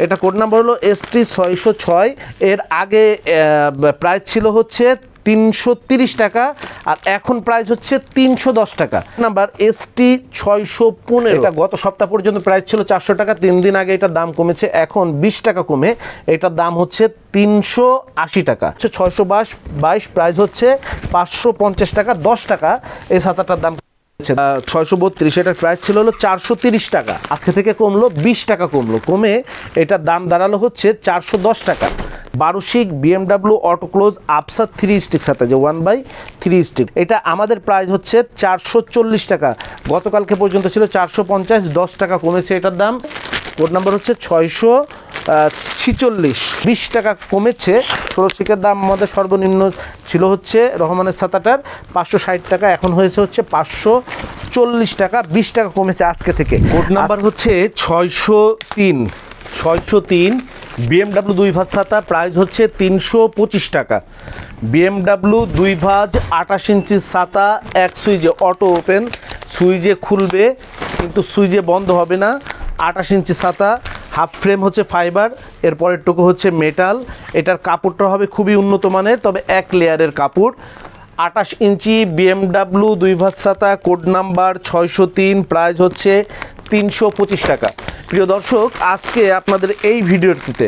এটা code number হলো ST606। এর আগে প্রাইস ছিল হচ্ছে 330 টাকা, আর এখন প্রাইস হচ্ছে 310 টাকা। নাম্বার ST615, এটা গত সপ্তাহ পর্যন্ত প্রাইস ছিল 400 টাকা, 3 দিন আগে এটার দাম কমেছে, এখন 20 টাকা কমে এটার দাম হচ্ছে 380 টাকা। 622 প্রাইস হচ্ছে 550 টাকা, 10 টাকা এই ছাতাটার দাম। 632, এটার প্রাইস ছিল হলো 430 টাকা, আজকে থেকে কমলো 20 টাকা কমলো, কমে এটার দাম দাঁড়ালো হচ্ছে 410 টাকা। 12 শিক BMW অটো ক্লোজ আপসার 3 স্টিক ছাতা, যে 1/3 স্টিক, এটা আমাদের প্রাইস হচ্ছে 440 টাকা, গতকালকে পর্যন্ত ছিল 450, 10 টাকা কমেছে এটার দাম। কোড নাম্বার হচ্ছে 646, 20 টাকা কমেছে। 16 শিকের দাম আমাদের সর্বনিম্ন ছিল হচ্ছে রহমানের ছাতাটার 560 টাকা, এখন হয়েছে হচ্ছে 540 টাকা, 20 টাকা কমেছে আজকে থেকে। কোড নাম্বার হচ্ছে 603 BMW 2 ভাঁজ ছাতা, প্রাইস হচ্ছে 325 টাকা। BMW 2 ভাঁজ 28 ইঞ্চি ছাতা, এক সুইচে অটো ওপেন, সুইচে খুলবে কিন্তু সুইচে বন্ধ হবে না। 28 ইঞ্চি ছাতা, হাফ ফ্রেম হচ্ছে ফাইবার, এরপরের টুকু হচ্ছে মেটাল। এটার কাপড়টা হবে খুবই উন্নত মানের, তবে এক লেয়ারের কাপড়। 28 ইঞ্চি BMW 2 ভাঁজ ছাতা, কোড নাম্বার 603, প্রাইস হচ্ছে 325 টাকা। প্রিয় দর্শক, আজকে আপনাদের এই ভিডিওটিতে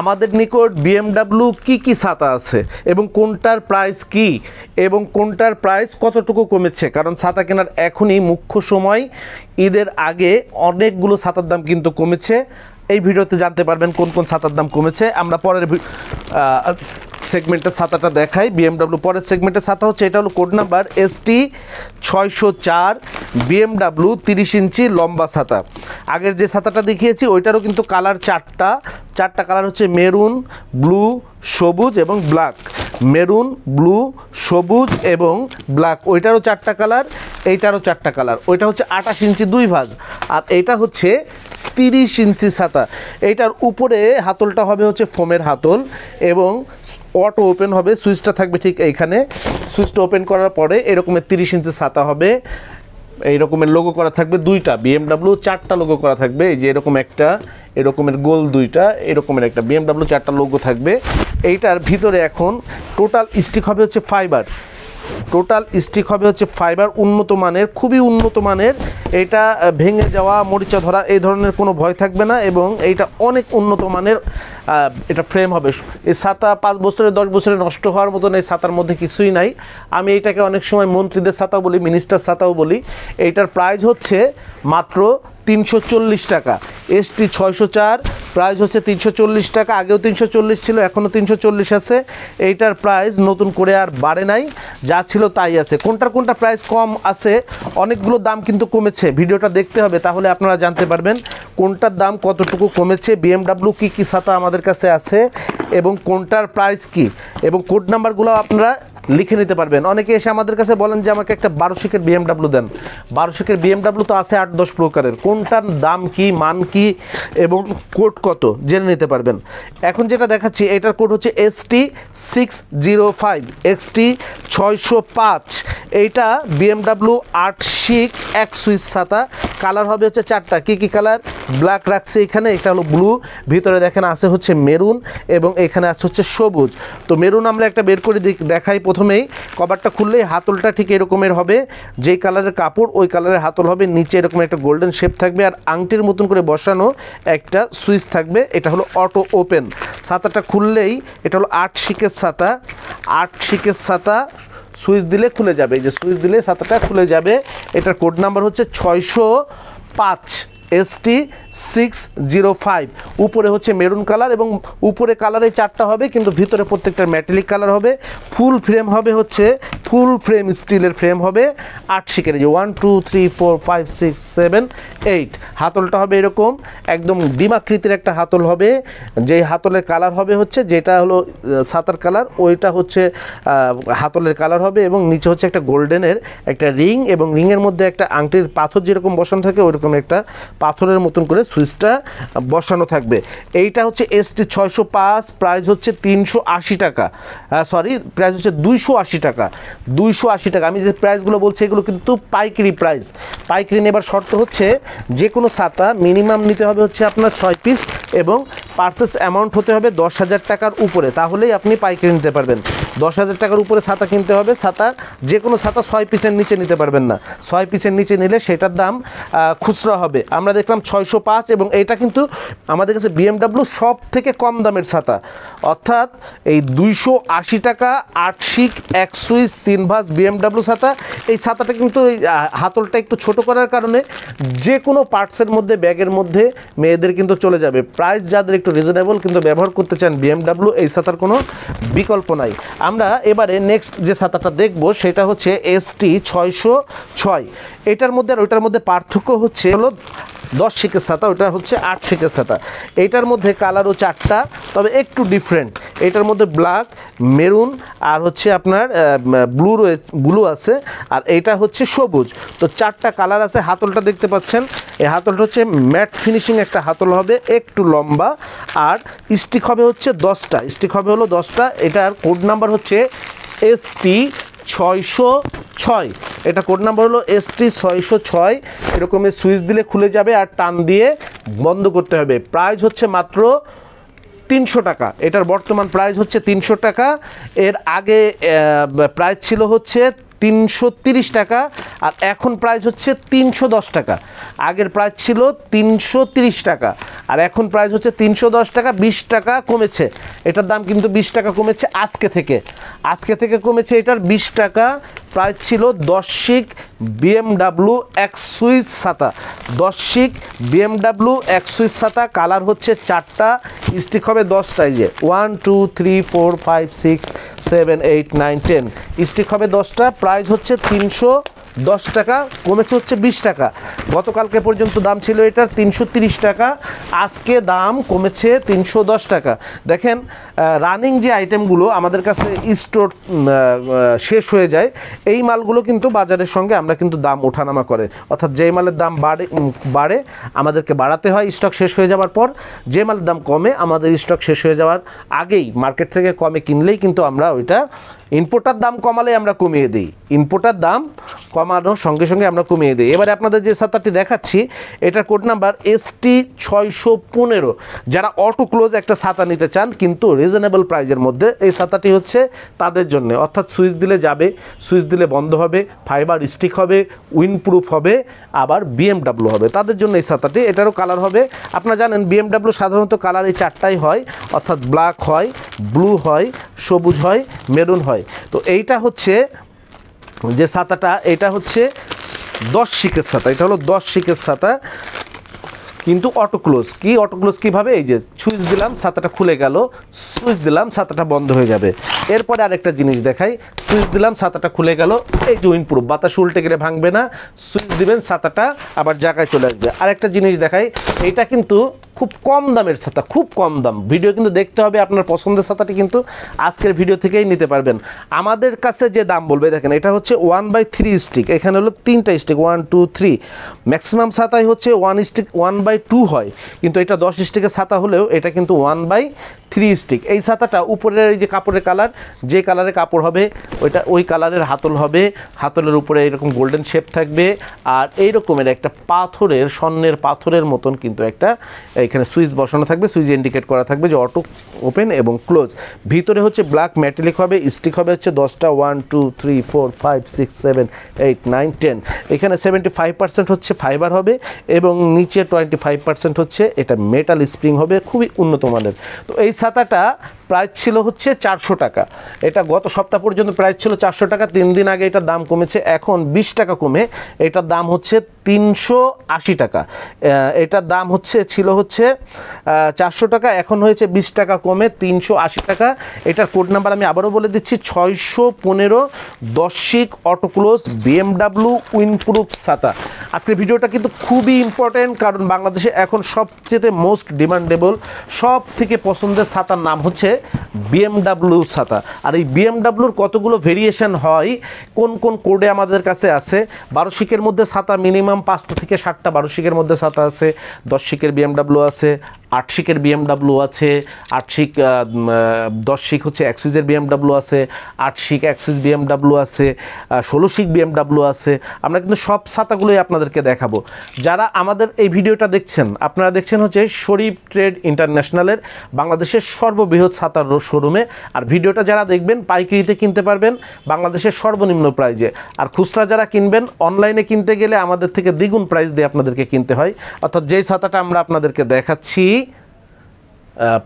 আমাদের নিকট BMW কি ছাতা আছে এবং কোনটার প্রাইস কি এবং কোনটার প্রাইস কতটুকু কমেছে, কারণ ছাতা কেনার এখনই মুখ্য সময়। ঈদের আগে অনেকগুলো ছাতার দাম কিন্তু কমেছে, এই ভিডিওতে জানতে পারবেন কোন কোন ছাতার দাম কমেছে। আমরা পরের সেগমেন্টের ছাতাটা দেখাই। BMW পরের সেগমেন্টের ছাতা হচ্ছে, এটা হলো কোড নাম্বার ST604 BMW 30 ইঞ্চি লম্বা ছাতা। আগের যে ছাতাটা দেখিয়েছি ওইটারও কিন্তু কালার চারটা কালার হচ্ছে মেরুন, ব্লু, সবুজ এবং ব্ল্যাক। মেরুন, ব্লু, সবুজ এবং ব্ল্যাক, ওইটারও 4টা কালার, এইটারও 4টা কালার। ওইটা হচ্ছে 28 ইঞ্চি 2 ভাঁজ, আর এইটা হচ্ছে 30 ইঞ্চি ছাতা। এইটার উপরে হাতলটা হবে হচ্ছে ফোমের হাতল এবং অটো ওপেন হবে, সুইচটা থাকবে ঠিক এইখানে। সুইচটা ওপেন করার পরে এরকমের 30 ইঞ্চি ছাতা হবে, এই রকমের লোগো করা থাকবে দুইটা। BMW 4টা লোগো করা থাকবে, এই যে এরকম একটা, এরকমের গোল দুইটা, এরকমের একটা, BMW 4টা লোগো থাকবে। এইটার ভিতরে এখন টোটাল স্টিক হবে হচ্ছে ফাইবার, উন্নত মানের, খুবই উন্নত মানের। এটা ভেঙে যাওয়া, মরিচা ধরা এই ধরনের কোনো ভয় থাকবে না, এবং এইটা অনেক উন্নত মানের এটা ফ্রেম হবে। এই ছাতা 5 বছরে 10 বছরে নষ্ট হওয়ার মতন এই ছাতার মধ্যে কিছুই নাই। আমি এইটাকে অনেক সময় মন্ত্রীদের ছাতাও বলি, মিনিস্টার ছাতাও বলি। এইটার প্রাইস হচ্ছে মাত্র 340 টাকা। ST604 প্রাইস হচ্ছে 340 টাকা, আগেও 340 ছিল, এখনও 340 আছে। এইটার প্রাইস নতুন করে আর বাড়ে নাই, যা ছিল তাই আছে। কোনটা প্রাইস কম আছে, অনেকগুলো দাম কিন্তু কমেছে, ভিডিওটা দেখতে হবে, তাহলে আপনারা জানতে পারবেন কোনটার দাম কতটুকু কমেছে, BMW কি ছাতা আমাদের কাছে আছে এবং কোনটার প্রাইস কি, এবং কোড নাম্বারগুলো আপনারা লিখে নিতে পারবেন। অনেকে এসে আমাদের কাছে বলেন যে আমাকে একটা 12 শিকের BMW দেন। 12 শিকের BMW তো আছে 8-10 প্রকারের, কোনটার দাম কি, মান কি এবং কোড কত জেনে নিতে পারবেন। এখন যেটা দেখাচ্ছি এটার কোড হচ্ছে ST605, ST605। এইটা BMW 8 শিক এক সুইচ ছাতা, কালার হবে হচ্ছে 4টা। কি কালার? ব্ল্যাক রাখছে এখানে, এটা হলো ব্লু, ভিতরে দেখেন আছে হচ্ছে মেরুন এবং এখানে আছে হচ্ছে সবুজ। তো মেরুন আমরা একটা বের করে দেখাই। প্রথমেই কভারটা খুললেই হাতলটা ঠিক এরকমের হবে, যেই কালারের কাপড় ওই কালারের হাতল হবে, নিচে এরকম একটা গোল্ডেন শেপ থাকবে, আর আংটির মতন করে বসানো একটা সুইচ থাকবে। এটা হলো অটো ওপেন। ছাতাটা খুললেই, এটা হলো 8 শিকের ছাতা, 8 শিকের ছাতা, সুইচ দিলে খুলে যাবে, এই যে সুইচ দিলে ছাতাটা খুলে যাবে। এটার কোড নাম্বার হচ্ছে 605, ST605। উপরে হচ্ছে মেরুন কালার এবং উপরে কালারে 4টা হবে, কিন্তু ভিতরে প্রত্যেকটা মেটালিক কালার হবে। ফুল ফ্রেম হবে হচ্ছে, ফুল ফ্রেম স্টিলের ফ্রেম হবে 8 শিকের, যে 1 2 3 4 5 6 7 8। হাতলটা হবে এরকম একদম ডিমাকৃতির একটা হাতল হবে, যেই হাতলের কালার হবে হচ্ছে, যেটা হলো ছাতার কালার, ওইটা হচ্ছে হাতলের কালার হবে, এবং নিচে হচ্ছে একটা গোল্ডেনের একটা রিং, এবং রিংয়ের মধ্যে একটা আংটির পাথর যেরকম বসানো থাকে ওইরকম একটা পাথরের মতন করে সুইচটা বসানো থাকবে। থাকবে। এইটা হচ্ছে ST 605, প্রাইস হচ্ছে 380 টাকা, সরি প্রাইস হচ্ছে 280 টাকা, 280 টাকা। আমি যে প্রাইসগুলো বলছি এগুলো কিন্তু পাইকারি প্রাইস। পাইকারি নেবার শর্ত হচ্ছে যে কোনো ছাতা মিনিমাম নিতে হবে হচ্ছে আপনার 6 পিস এবং পারচেস অ্যামাউন্ট হতে হবে 10,000 টাকার উপরে, তাহলেই আপনি পাইকারি নিতে পারবেন। 10,000 টাকার উপরে ছাতা কিনতে হবে। ছাতা যে কোনো ছাতা 6 পিসের নিচে নিতে পারবেন না, 6 পিসের নিচে নিলে সেটার দাম খুচরা হবে। আমরা দেখলাম 605 এবং এইটা কিন্তু আমাদের কাছে BMW সব থেকে কম দামের ছাতা, অর্থাৎ এই 280 টাকা 8 শিক 1 সুইচ 3 ভাঁজ BMW ছাতা। এই ছাতাটা কিন্তু এই হাতলটা একটু ছোট করার কারণে যে কোনো পার্টসের মধ্যে, ব্যাগের মধ্যে মেয়েদের কিন্তু চলে যাবে। প্রাইস যাদের একটু রিজনেবল কিন্তু ব্যবহার করতে চান BMW, এই ছাতার কোনো বিকল্প নাই। আমরা এবারে নেক্সট যে ছাতাটা দেখব সেটা হচ্ছে ST 606। এটার মধ্যে আর ওইটার মধ্যে পার্থক্য হচ্ছে হলো 10 শিকের ছাতা, ওইটা হচ্ছে 8 শিকের ছাতা। এইটার মধ্যে কালারও 4টা, তবে একটু ডিফারেন্ট। এটার মধ্যে ব্ল্যাক, মেরুন আর হচ্ছে আপনার ব্লু আছে, আর এইটা হচ্ছে সবুজ। তো 4টা কালার আছে। হাতলটা দেখতে পাচ্ছেন, এই হাতলটা হচ্ছে ম্যাট ফিনিশিং একটা হাতল হবে, একটু লম্বা, আর স্টিক হবে হচ্ছে 10টা, স্টিক হবে হলো 10টা। এটার কোড নাম্বার হচ্ছে ST 606। এটা কোড নাম্বার হলো ST 606। এরকমের সুইচ দিলে খুলে যাবে আর টান দিয়ে বন্ধ করতে হবে। প্রাইস হচ্ছে মাত্র 300 টাকা। এটার বর্তমান প্রাইস হচ্ছে 300 টাকা। এর আগে প্রাইস ছিল হচ্ছে 330 টাকা, আর এখন প্রাইস হচ্ছে 310 টাকা। আগের প্রাইস ছিল 330 টাকা আর এখন প্রাইস হচ্ছে 310 টাকা, 20 টাকা কমেছে। এটার দাম কিন্তু 20 টাকা কমেছে আজকে থেকে কমেছে এটার 20 টাকা। প্রাইস ছিল 10 শিক BMW 1 সুইচ ছাতা, 10 শিক BMW 1 সুইচ ছাতা। কালার হচ্ছে 4টা, স্টিক হবে 10টা। এই যে 1 2 3 4 5 6 7 8 9 10, স্টিক হবে 10টা। প্রাইস হচ্ছে 310 টাকা, কমেছে হচ্ছে 20 টাকা। গতকালকে পর্যন্ত দাম ছিল এটার 330 টাকা, আজকে দাম কমেছে 310 টাকা। দেখেন রানিং যে আইটেমগুলো আমাদের কাছে স্টোর শেষ হয়ে যায়, এই মালগুলো কিন্তু বাজারের সঙ্গে আমরা কিন্তু দাম ওঠানামা করে, অর্থাৎ যেই মালের দাম বাড়ে আমাদেরকে বাড়াতে হয় স্টক শেষ হয়ে যাওয়ার পর, যে মালের দাম কমে আমাদের স্টক শেষ হয়ে যাওয়ার আগেই মার্কেট থেকে কমে কিনলেই কিন্তু আমরা ওইটা, ইম্পোর্টার দাম কমালে আমরা কমিয়ে দিই, ইম্পোর্টার দাম কমানোর সঙ্গে সঙ্গে আমরা কমিয়ে দিই। এবারে আপনাদের যে ছাতাটি দেখাচ্ছি এটার কোড নাম্বার ST 615। যারা অটো ক্লোজ একটা ছাতা নিতে চান কিন্তু রিজনেবল প্রাইজের মধ্যে, এই ছাতাটি হচ্ছে তাদের জন্য। অর্থাৎ সুইচ দিলে যাবে, সুইচ দিলে বন্ধ হবে, ফাইবার স্টিক হবে, উইন্ডপ্রুফ হবে, আবার BMW হবে, তাদের জন্য এই ছাতাটি। এটারও কালার হবে, আপনারা জানেন BMW সাধারণত কালার এই 4টাই হয়, অর্থাৎ ব্ল্যাক হয়, ব্লু হয়, সবুজ হয়, মেরুন হয়। তো এইটা হচ্ছে যে ছাতাটা, এটা হচ্ছে 10 শিকের ছাতা, এটা হলো 10 শিকের ছাতা কিন্তু অটো ক্লোজ। কি অটো ক্লোজ কীভাবে? এই যে সুইচ দিলাম ছাতাটা খুলে গেল, সুইচ দিলাম ছাতাটা বন্ধ হয়ে যাবে। এরপরে আরেকটা জিনিস দেখাই, সুইচ দিলাম ছাতাটা খুলে গেল, এই যে উইন্ডপ্রুফ, বাতাস উল্টে গেলে ভাঙবে না, সুইচ দিবেন ছাতাটা আবার জায়গায় চলে আসবে। আরেকটা জিনিস দেখাই, এইটা কিন্তু খুব কম দামের ছাতা, খুব কম দাম। ভিডিও কিন্তু দেখতে হবে, আপনার পছন্দের ছাতাটি কিন্তু আজকের ভিডিও থেকেই নিতে পারবেন। আমাদের কাছে যে দাম বলবে, দেখেন এটা হচ্ছে 1/3 স্টিক, এখানে হলো 3টা স্টিক, 1 2 3। ম্যাক্সিমাম ছাতাই হচ্ছে 1/2 হয়, কিন্তু এটা 10 স্টিকের ছাতা হলেও এটা কিন্তু 1/3 স্টিক। এই ছাতাটা উপরের এই যে কাপড়ের কালার, যে কালারে কাপড় হবে ওইটা ওই কালারের হাতল হবে, হাতলের উপরে এরকম গোল্ডেন শেপ থাকবে, আর এই রকমের একটা পাথরের, স্বর্ণের পাথরের মতন কিন্তু একটা এখানে সুইচ বসানো থাকবে, সুইচ ইন্ডিকেট করা থাকবে যে অটো ওপেন এবং ক্লোজ। ভিতরে হচ্ছে ব্ল্যাক মেটালিক হবে, স্টিক হবে হচ্ছে 10টা, 1 2 3 4 5 6 7 8 9 10। এখানে 75% হচ্ছে ফাইবার হবে এবং নিচে 25% হচ্ছে এটা মেটাল স্প্রিং হবে, খুবই উন্নত মানের। তো এই ছাতাটা প্রাইস ছিল হচ্ছে 400 টাকা। এটা গত সপ্তাহ পর্যন্ত প্রাইস ছিল 400 টাকা, 3 দিন আগে এটার দাম কমেছে, এখন 20 টাকা কমে এটার দাম হচ্ছে 380 টাকা। এটার দাম ছিল হচ্ছে 400 টাকা, এখন হয়েছে 20 টাকা কমে 380 টাকা। এটার কোড নাম্বার আমি আবারও বলে দিচ্ছি, 615, 10 শিক অটো ক্লোজ BMW উইন্ডপ্রুফ ছাতা। আজকের ভিডিওটা কিন্তু খুবই ইম্পর্টেন্ট, কারণ বাংলাদেশে এখন সবচেয়ে মোস্ট ডিমান্ডেবল, সব থেকে পছন্দের ছাতার নাম হচ্ছে BMW ছাতা। আর এই BMWর কতগুলো ভেরিয়েশন হয়, কোন কোন কোডে আমাদের কাছে আছে। 12 শিকের মধ্যে ছাতা মিনিমাম 5টা থেকে 7টা 12 শিকের মধ্যে ছাতা আছে, 10 শিকের BMW আছে, 8 শিকের BMW আছে, 8 শিক 10 শিক হচ্ছে অ্যাক্সিসের BMW আছে, 8 শিক অ্যাক্সিস BMW আছে, 16 শিক BMW আছে। আমরা কিন্তু সব ছাতাগুলোই আপনাদেরকে দেখাবো। যারা আমাদের এই ভিডিওটা দেখছেন, আপনারা দেখছেন হচ্ছে শরীফ ট্রেড ইন্টারন্যাশনালের বাংলাদেশের সর্ববৃহৎ ছাতার শোরুমে। আর ভিডিওটা যারা দেখবেন পাইকারিতে কিনতে পারবেন বাংলাদেশের সর্বনিম্ন প্রাইজে। আর খুচরা যারা কিনবেন, অনলাইনে কিনতে গেলে আমাদের থেকে দ্বিগুণ প্রাইস দিয়ে আপনাদেরকে কিনতে হয়। অর্থাৎ যেই ছাতাটা আমরা আপনাদেরকে দেখাচ্ছি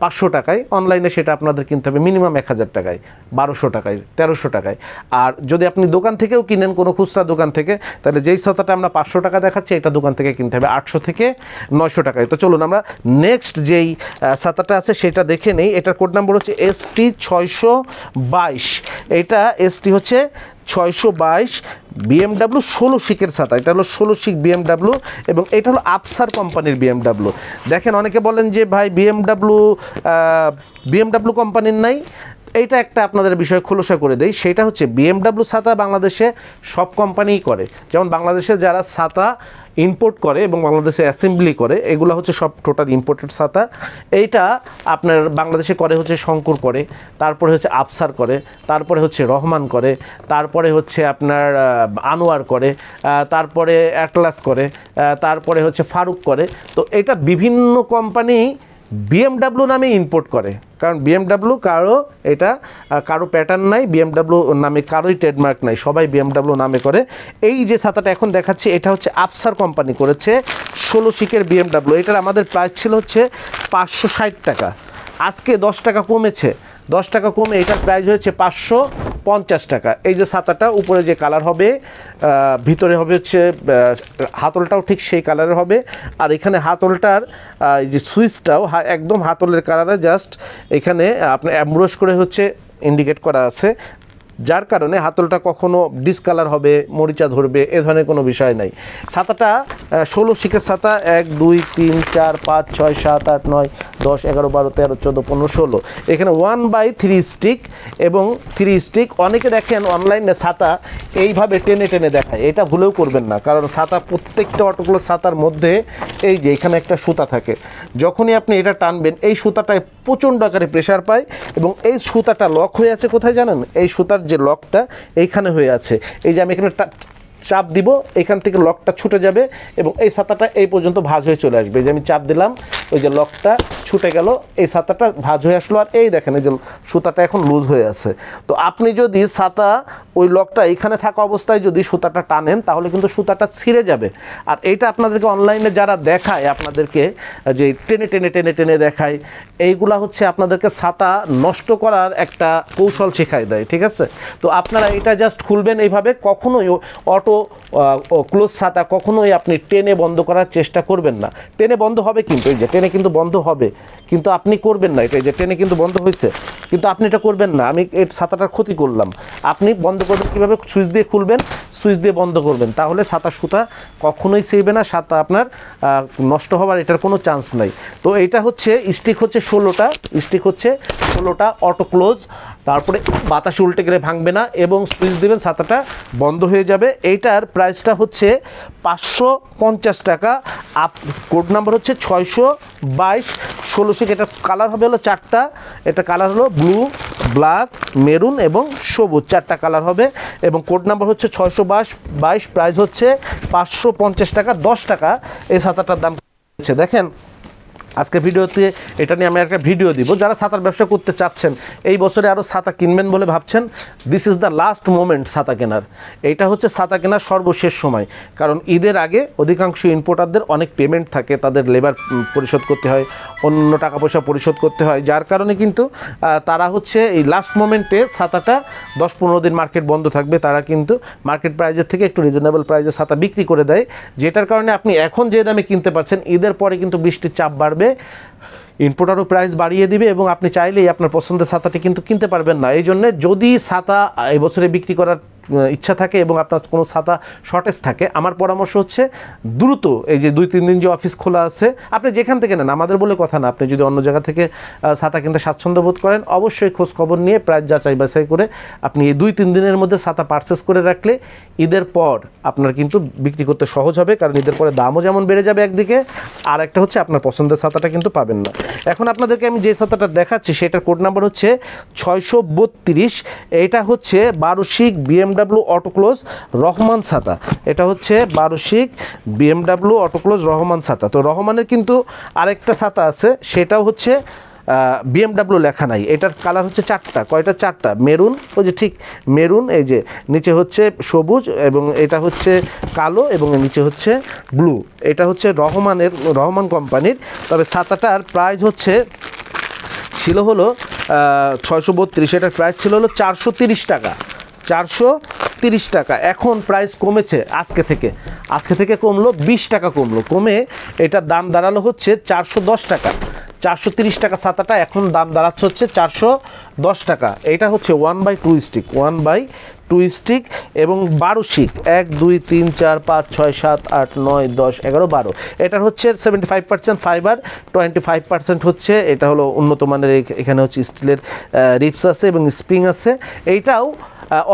500 টাকায়, অনলাইনে সেটা আপনাদের কিনতে হবে মিনিমাম 1000 টাকায়, 1200 টাকায়, 1300 টাকায়। আর যদি আপনি দোকান থেকেও কিনেন, কোনো খুচরা দোকান থেকে, তাহলে যেই ছাতাটা আমরা 500 টাকা দেখাচ্ছি এটা দোকান থেকে কিনতে হবে 800 থেকে 900 টাকায়। তো চলুন আমরা নেক্সট যেই ছাতাটা আছে সেটা দেখে নেই। এটার কোড নাম্বার হচ্ছে ST 622। এটা ST হচ্ছে 622 BMW 16 শিকের ছাতা। এটা হলো 16 শিক BMW এবং এটা হলো আফসার কোম্পানির BMW। দেখেন, অনেকে বলেন যে ভাই BMW কোম্পানির নাই। এইটা একটা আপনাদের বিষয় খোলসা করে দেই, সেটা হচ্ছে BMW ছাতা বাংলাদেশে সব কোম্পানিই করে। যেমন বাংলাদেশে যারা ছাতা ইম্পোর্ট করে এবং বাংলাদেশে অ্যাসেম্বলি করে, এগুলো হচ্ছে সব টোটাল ইম্পোর্টেড ছাতা। এইটা আপনার বাংলাদেশে করে হচ্ছে শঙ্কর করে, তারপরে হচ্ছে আফসার করে, তারপরে হচ্ছে রহমান করে, তারপরে হচ্ছে আপনার আনোয়ার করে, তারপরে অ্যাটলাস করে, তারপরে হচ্ছে ফারুক করে। তো এটা বিভিন্ন কোম্পানি BMW নামে ইম্পোর্ট করে, কারণ BMW কারো প্যাটার্ন নাই, BMW নামে কারোই ট্রেডমার্ক নাই, সবাই BMW নামে করে। এই যে ছাতাটা এখন দেখাচ্ছি এটা হচ্ছে আফসার কোম্পানি করেছে 16 শিকের BMW। এটার আমাদের প্রাইস ছিল হচ্ছে 560 টাকা, আজকে 10 টাকা কমেছে, 10 টাকা কমে এটার প্রাইস হয়েছে 550 টাকা। এই যে ছাতাটা উপরে যে কালার হবে, ভিতরে হবে হচ্ছে হাতলটাও ঠিক সেই কালারের হবে। আর এখানে হাতলটার এই যে সুইচটাও একদম হাতলের কালারে, জাস্ট এখানে আপনার অ্যামব্রোস করে হচ্ছে ইন্ডিকেট করা আছে, যার কারণে হাতলটা কখনো ডিসকালার হবে, মরিচা ধরবে, এ ধরনের কোনো বিষয় নাই। ছাতাটা 16 শিকের ছাতা। 1 2 3 4 5 6 7 8 9 10 11 12 13 14 15 16। এখানে 1/3 স্টিক এবং 3 স্টিক। অনেকে দেখেন অনলাইনে ছাতা এইভাবে টেনে টেনে দেখায়, এটা ভুলেও করবেন না, কারণ ছাতা প্রত্যেকটা অটোক্লোজ ছাতার মধ্যে এই যে এখানে একটা সুতা থাকে। যখনই আপনি এটা টানবেন এই সুতাটায় প্রচণ্ড আকারে প্রেশার পায় এবং এই সুতাটা লক হয়ে আছে কোথায় জানেন? এই সুতার যে লকটা এইখানে হয়ে আছে, এই যে আমি এখানে চাপ দিব, এখান থেকে লকটা ছুটে যাবে এবং এই ছাতাটা এই পর্যন্ত ভাঁজ হয়ে চলে আসবে। এই যে আমি চাপ দিলাম, ওই যে লকটা ছুটে গেল, এই ছাতাটা ভাঁজ হয়ে আসলো। আর এই দেখেন এই যে সুতাটা এখন লুজ হয়ে আছে। তো আপনি যদি ছাতা ওই লকটা এখানে থাকা অবস্থায় যদি সুতাটা টানেন তাহলে কিন্তু সুতাটা ছিঁড়ে যাবে। আর এইটা আপনাদেরকে অনলাইনে যারা দেখায়, আপনাদেরকে যে টেনে টেনে টেনে টেনে দেখায়, এইগুলা হচ্ছে আপনাদেরকে ছাতা নষ্ট করার একটা কৌশল শেখায় দেয়, ঠিক আছে? তো আপনারা এটা জাস্ট খুলবেন এইভাবে, কখনোই অটো ক্লোজ ছাতা কখনোই আপনি টেনে বন্ধ করার চেষ্টা করবেন না। টেনে বন্ধ হবে কিন্তু, এই যে টেনে কিন্তু বন্ধ হবে, কিন্তু আপনি করবেন না। এটা এই যে টেনে কিন্তু বন্ধ হয়েছে, কিন্তু আপনি এটা করবেন না। আমি এই ছাতাটার ক্ষতি করলাম। আপনি বন্ধ করবেন কীভাবে? সুইচ দিয়ে খুলবেন, সুইচ দিয়ে বন্ধ করবেন, তাহলে ছাতার সুতা কখনোই ছিঁড়বে না, ছাতা আপনার নষ্ট হওয়ার এটার কোনো চান্স নাই। তো এইটা হচ্ছে স্টিক হচ্ছে 16টা, স্টিক হচ্ছে 16টা অটো ক্লোজ। তারপরে বাতাসে উল্টে গেলে ভাঙবে না এবং সুইচ দেবেন, ছাতাটা বন্ধ হয়ে যাবে। এইটার প্রাইসটা হচ্ছে 550 টাকা। কোড নাম্বার হচ্ছে 622 16 শিক। এটা কালার হবে হলো 4টা। এটা কালার হলো ব্লু, ব্ল্যাক, মেরুন এবং সবুজ, 4টা কালার হবে এবং কোড নাম্বার হচ্ছে 622, প্রাইস হচ্ছে 550 টাকা। 10 টাকা এই ছাতাটার দাম হচ্ছে। দেখেন, আজকে ভিডিওতে এটা নিয়ে আমি একটা ভিডিও দিব। যারা ছাতার ব্যবসা করতে চাচ্ছেন, এই বছরে আরও ছাতা কিনবেন বলে ভাবছেন, this is the last moment ছাতা কেনার। এইটা হচ্ছে ছাতা কেনার সর্বশেষ সময়, কারণ ঈদের আগে অধিকাংশ ইম্পোর্টারদের অনেক পেমেন্ট থাকে, তাদের লেবার পরিশোধ করতে হয়, অন্য টাকা পয়সা পরিশোধ করতে হয়, যার কারণে কিন্তু তারা হচ্ছে এই লাস্ট মোমেন্টে ছাতাটা 10-15 দিন মার্কেট বন্ধ থাকবে, তারা কিন্তু মার্কেট প্রাইজের থেকে একটু রিজনেবল প্রাইজে ছাতা বিক্রি করে দেয়, যেটার কারণে আপনি এখন যে দামে কিনতে পারছেন, ঈদের পরে কিন্তু বৃষ্টির চাপ বাড়বে, ইনপুটারও প্রাইস বাড়িয়ে দিবে এবং আপনি চাইলেই আপনার পছন্দের ছাতাটি কিন্তু কিনতে পারবেন না। এই জন্যে যদি ছাতা এই বছরে বিক্রি করার ইচ্ছা থাকে এবং আপনার কোনো ছাতা শর্টেজ থাকে, আমার পরামর্শ হচ্ছে দ্রুত এই যে 2-3 দিন যে অফিস খোলা আছে, আপনি যেখান থেকে নেন, আমাদের বলে কথা না, আপনি যদি অন্য জায়গা থেকে ছাতা কিনতে স্বাচ্ছন্দ্য বোধ করেন, অবশ্যই খোঁজ খবর নিয়ে প্রাইস যাচাই বাছাই করে আপনি এই 2-3 দিনের মধ্যে ছাতা পারচেস করে রাখলে ঈদের পর আপনার কিন্তু বিক্রি করতে সহজ হবে, কারণ ঈদের পরে দামও যেমন বেড়ে যাবে একদিকে, আর একটা হচ্ছে আপনার পছন্দের ছাতাটা কিন্তু পাবেন না। এখন আপনাদেরকে আমি যে ছাতাটা দেখাচ্ছি সেটার কোড নাম্বার হচ্ছে 632। এটা হচ্ছে 12 শিক BMW অটোক্লোজ রহমান ছাতা। এটা হচ্ছে 12 শিক BMW অটোক্লোজ রহমান ছাতা। তো রহমানের কিন্তু আরেকটা ছাতা আছে, সেটাও হচ্ছে BMW লেখা নাই। এটার কালার হচ্ছে 4টা, কয়টা 4টা, মেরুন, ওই যে ঠিক মেরুন, এই যে নিচে হচ্ছে সবুজ এবং এটা হচ্ছে কালো এবং নিচে হচ্ছে ব্লু। এটা হচ্ছে রহমান কোম্পানির। তবে ছাতাটার প্রাইস হচ্ছে ছিল হলো 632, এটার প্রাইস ছিল হলো 430 টাকা, 430 টাকা। এখন প্রাইস কমেছে আজকে থেকে কমলো 20 টাকা, কমে এটার দাম দাঁড়ালো হচ্ছে 410 টাকা। 430 টাকা ছাতাটা এখন দাম দাঁড়াচ্ছে হচ্ছে 410 টাকা। এটা হচ্ছে 1/2 স্টিক, 1/2 স্টিক এবং 12 শিক, 1 2 3 4 5 6 7 8 9 10 11 12। এটার হচ্ছে 75% ফাইবার, 25% হচ্ছে এটা হলো উন্নত মানের, এখানে হচ্ছে স্টিলের রিপস আছে এবং স্প্রিং আছে। এইটাও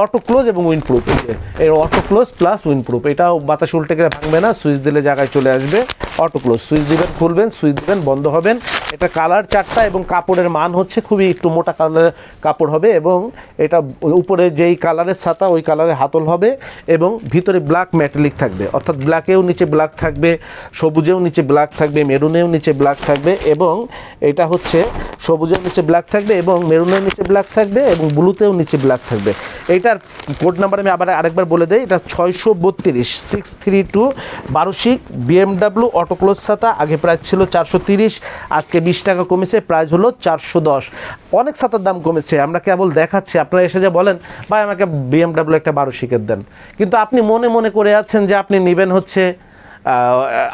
অটো ক্লোজ এবং উইন্ড প্রুফ, এই auto close plus wind proof. এটাও বাতাস উল্টে গেলে ভাঙবে না, সুইচ দিলে জায়গায় চলে আসবে। অটো ক্লোজ, সুইচ দিবেন খুলবেন, সুইচ দিবেন বন্ধ হবেন। এটা কালার 4টা এবং কাপড়ের মান হচ্ছে খুবই একটু মোটা কালারের কাপড় হবে এবং এটা উপরে যেই কালারের ছাতা ওই কালারের হাতল হবে এবং ভিতরে ব্ল্যাক মেটালিক থাকবে, অর্থাৎ ব্ল্যাকেও নিচে ব্ল্যাক থাকবে, সবুজেও নিচে ব্ল্যাক থাকবে, মেরুনেও নিচে ব্ল্যাক থাকবে এবং এটা হচ্ছে সবুজের নিচে ব্ল্যাক থাকবে এবং মেরুনের নিচে ব্ল্যাক থাকবে এবং ব্লুতেও নিচে ব্ল্যাক থাকবে। এইটার কোড নাম্বার আমি আরেকবার বলে দেই, এটা 632 632 12 শিক BMW অটোক্লোজ ছাতা। আগে প্রাইস ছিল 430, আজকে 20 টাকা কমেছে, প্রাইস হলো 410। অনেক ছাতার দাম কমেছে, আমরা কেবল দেখাচ্ছি। আপনারা এসে যে বলেন ভাই আমাকে BMW একটা 12 শিকের দেন, কিন্তু আপনি মনে মনে করে আছেন যে আপনি নেবেন হচ্ছে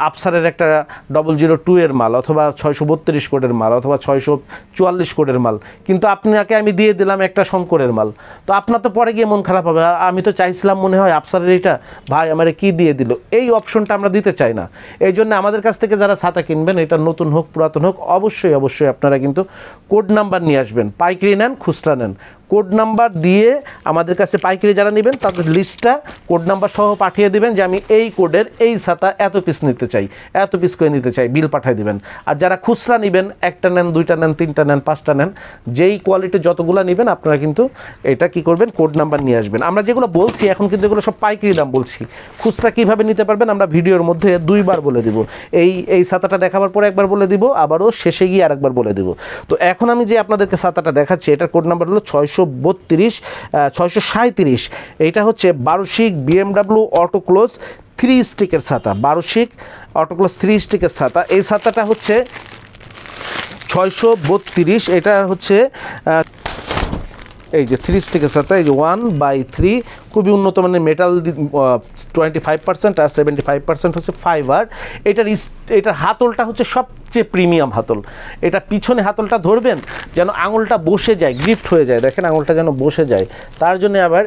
আফসারের একটা 002 এর মাল অথবা 632 কোডের মাল অথবা 644 কোডের মাল, কিন্তু আপনাকে আমি দিয়ে দিলাম একটা শঙ্করের মাল। তো আপনার তো পরে গিয়ে মন খারাপ হবে, আমি তো চাইছিলাম মনে হয় আফসারের এটা, ভাই আমারে কি দিয়ে দিল। এই অপশনটা আমরা দিতে চাই না। এই জন্য আমাদের কাছ থেকে যারা ছাতা কিনবেন, এটা নতুন হোক পুরাতন হোক, অবশ্যই আপনারা কিন্তু কোড নাম্বার নিয়ে আসবেন। পাইকারি নেন খুচরা নেন, কোড নাম্বার দিয়ে আমাদের কাছে পাইকারি যারা নেবেন তাদের লিস্টটা কোড নাম্বার সহ পাঠিয়ে দিবেন যে আমি এই কোডের এই ছাতা এত পিস নিতে চাই, এত পিস করে নিতে চাই, বিল পাঠিয়ে দিবেন। আর যারা খুচরা নেবেন, একটা নেন, 2টা নেন, 3টা নেন, 5টা নেন, যেই কোয়ালিটির যতগুলো নেবেন আপনারা কিন্তু এটা কি করবেন, কোড নাম্বার নিয়ে আসবেন। আমরা যেগুলো বলছি এখন কিন্তু এগুলো সব পাইকারি দাম বলছি। খুচরা কীভাবে নিতে পারবেন আমরা ভিডিওর মধ্যে 2বার বলে দিব। এই ছাতাটা দেখাবার পরে একবার বলে দিব, আবারও শেষে গিয়ে আরেকবার বলে দিব। তো এখন আমি যে আপনাদেরকে ছাতাটা দেখাচ্ছি এটার কোড নাম্বার হলো 637। এইটা হচ্ছে 12 শিক BMW অটোক্লোজ 3 স্টিকের ছাতা, 12 শিক অটোক্লোজ 3 স্টিকের ছাতা। এই ছাতাটা হচ্ছে 632। এটা হচ্ছে এই যে 3 স্টিকের ছাতা, এই যে 1/3, খুবই উন্নত মানের মেটাল, 25% আর 75% হচ্ছে ফাইবার। এটার হাতলটা হচ্ছে সবচেয়ে প্রিমিয়াম হাতল। এটা পিছনে হাতলটা ধরবেন যেন আঙুলটা বসে যায়, গ্রিপ্ট হয়ে যায়, দেখেন আঙুলটা যেন বসে যায়, তার জন্য আবার